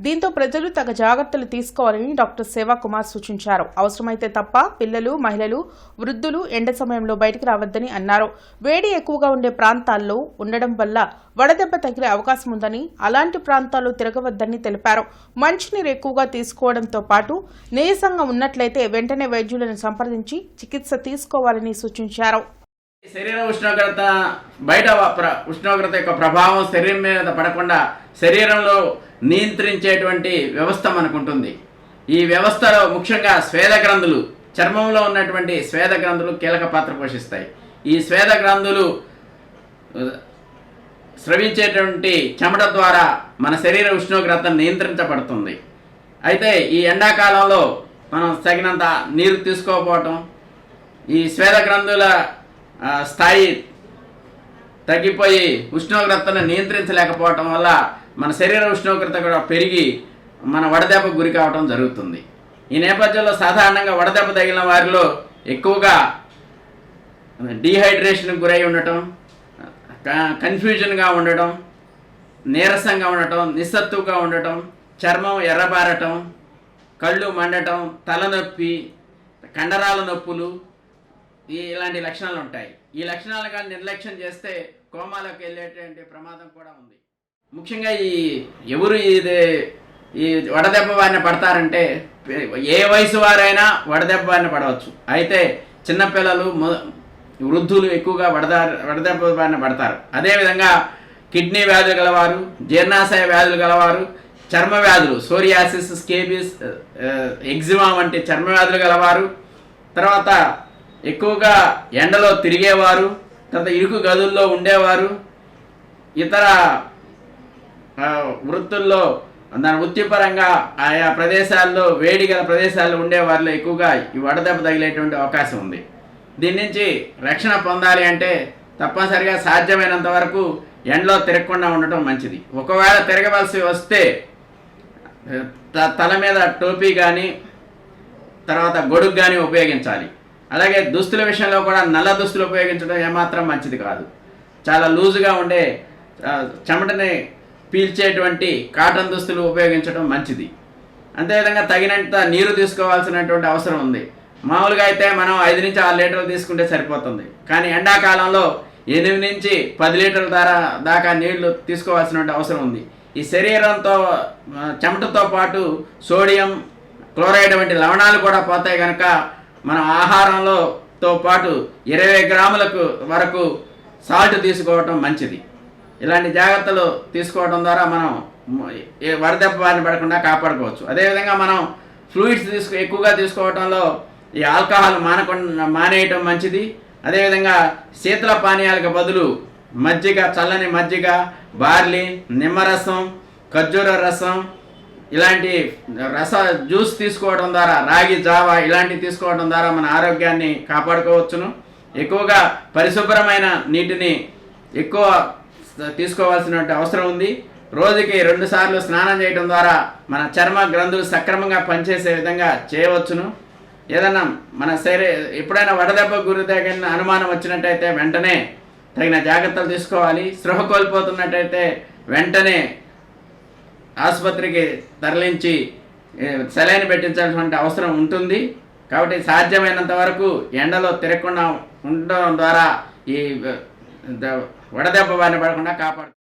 దీంతో ప్రజలు తగ జాగ్రత్తలు తీసుకోవాలని డాక్టర్ సేవాకుమార్ సూచించారు. అవసరమైతే తప్ప పిల్లలు, మహిళలు, వృద్ధులు ఎండ సమయంలో బయటికి రావద్దని అన్నారు. వేడి ఎక్కువగా ఉండే ప్రాంతాల్లో ఉండడం వల్ల వడదెబ్బ తగిలే అవకాశం ఉందని, అలాంటి ప్రాంతాల్లో తిరగవద్దని తెలిపారు. మంచినీరు ఎక్కువగా తీసుకోవడంతో పాటు నీరసంగా ఉన్నట్లయితే వెంటనే వైద్యులను సంప్రదించి చికిత్స తీసుకోవాలని సూచించారు. శరీర ఉష్ణోగ్రత బయట ఉష్ణోగ్రత యొక్క ప్రభావం శరీరం మీద పడకుండా శరీరంలో నియంత్రించేటువంటి వ్యవస్థ మనకు ఉంటుంది. ఈ వ్యవస్థలో ముఖ్యంగా స్వేద గ్రంథులు, చర్మంలో ఉన్నటువంటి స్వేద గ్రంథులు కీలక పాత్ర పోషిస్తాయి. ఈ స్వేద గ్రంథులు స్రవించేటువంటి చెమట ద్వారా మన శరీర ఉష్ణోగ్రత నియంత్రించబడుతుంది. అయితే ఈ ఎండాకాలంలో మనం తగినంత నీరు తీసుకోకపోవటం, ఈ స్వేద గ్రంథుల స్థాయి తగ్గిపోయి ఉష్ణోగ్రతను నియంత్రించలేకపోవటం వల్ల మన శరీర ఉష్ణోగ్రత కూడా పెరిగి మన వడదెబ్బకు గురి కావటం జరుగుతుంది. ఈ నేపథ్యంలో సాధారణంగా వడదెబ్బ తగిలిన వారిలో ఎక్కువగా డీహైడ్రేషన్కి గురై ఉండటం, కన్ఫ్యూజన్గా ఉండటం, నీరసంగా ఉండటం, నిస్సత్తుగా ఉండటం, చర్మం ఎర్రబారటం, కళ్ళు మండటం, తలనొప్పి, కండరాల నొప్పులు, ఇలాంటి లక్షణాలు ఉంటాయి. ఈ లక్షణాలు కానీ నిర్లక్ష్యం చేస్తే కోమాలోకి వెళ్ళేటువంటి ప్రమాదం కూడా ఉంది. ముఖ్యంగా ఎవరు ఈ వడదెబ్బ బారిన పడతారంటే ఏ వయసు వారైనా వడదెబ్బ బారిన పడవచ్చు. అయితే చిన్నపిల్లలు, వృద్ధులు ఎక్కువగా వడదెబ్బ బారిన పడతారు. అదేవిధంగా కిడ్నీ వ్యాధులు గలవారు, జీర్ణాశయ వ్యాధులు గలవారు, చర్మ వ్యాధులు, సోరియాసిస్, స్కేబిస్, ఎగ్జిమా వంటి చర్మ వ్యాధులు గలవారు, తర్వాత ఎక్కువగా ఎండలో తిరిగేవారు, తర్వాత ఇరుకు గదుల్లో ఉండేవారు, ఇతర వృత్తుల్లో దాని వృత్తిపరంగా ఆయా ప్రదేశాల్లో వేడి గల ప్రదేశాల్లో ఉండేవారిలో ఎక్కువగా ఈ వడదెబ్బ తగిలేటువంటి అవకాశం ఉంది. దీని నుంచి రక్షణ పొందాలి అంటే తప్పనిసరిగా సాధ్యమైనంత వరకు ఎండలో తిరగకుండా ఉండటం మంచిది. ఒకవేళ తిరగవలసి వస్తే తల మీద టోపీ కానీ తర్వాత గొడుగు కానీ ఉపయోగించాలి. అలాగే దుస్తుల విషయంలో కూడా నల్ల దుస్తులు ఉపయోగించడం ఏమాత్రం మంచిది కాదు. చాలా లూజుగా ఉండే చెమటని పీల్చేటువంటి కాటన్ దుస్తులు ఉపయోగించడం మంచిది. అంతేవిధంగా తగినంత నీరు తీసుకోవాల్సినటువంటి అవసరం ఉంది. మామూలుగా అయితే మనం 5 నుంచి 6 లీటర్లు తీసుకుంటే సరిపోతుంది. కానీ ఎండాకాలంలో 8 నుంచి 10 లీటర్ల దాకా నీళ్లు తీసుకోవాల్సిన అవసరం ఉంది. ఈ శరీరంతో చెమటతో పాటు సోడియం, క్లోరైడ్ వంటి లవణాలు కూడా పోతాయి కనుక మన ఆహారంతో పాటు 20 గ్రాములకు వరకు సాల్ట్ తీసుకోవటం మంచిది. ఇలాంటి జాగ్రత్తలు తీసుకోవడం ద్వారా మనం వడదెబ్బ బారిన పడకుండా కాపాడుకోవచ్చు. అదేవిధంగా మనం ఫ్లూయిడ్స్ ఎక్కువగా తీసుకోవడంలో ఈ ఆల్కహాల్ మానేయటం మంచిది. అదేవిధంగా శీతల పానీయాలకు బదులు మజ్జిగ, చల్లని మజ్జిగ, బార్లీ, నిమ్మరసం, ఖర్జూర రసం ఇలాంటి జ్యూస్ తీసుకోవడం ద్వారా, రాగి జావా ఇలాంటివి తీసుకోవడం ద్వారా మన ఆరోగ్యాన్ని కాపాడుకోవచ్చును. ఎక్కువగా పరిశుభ్రమైన నీటిని ఎక్కువ తీసుకోవాల్సిన అవసరం ఉంది. రోజుకి 2 సార్లు స్నానం చేయడం ద్వారా మన చర్మ గ్రంథులు సక్రమంగా పనిచేసే విధంగా చేయవచ్చును. ఏదైనా మన ఎప్పుడైనా వడదెబ్బ గురి తగిన అనుమానం వచ్చినట్టయితే వెంటనే తగిన జాగ్రత్తలు తీసుకోవాలి. స్పృహ కోల్పోతున్నట్టయితే వెంటనే ఆసుపత్రికి తరలించి సెలైన్ పెట్టించాల్సిన అవసరం ఉంటుంది. కాబట్టి సాధ్యమైనంత వరకు ఎండలో తిరగకుండా ఉండడం ద్వారా ఈ వడదెబ్బ బారిన పడకుండా కాపాడుతుంది.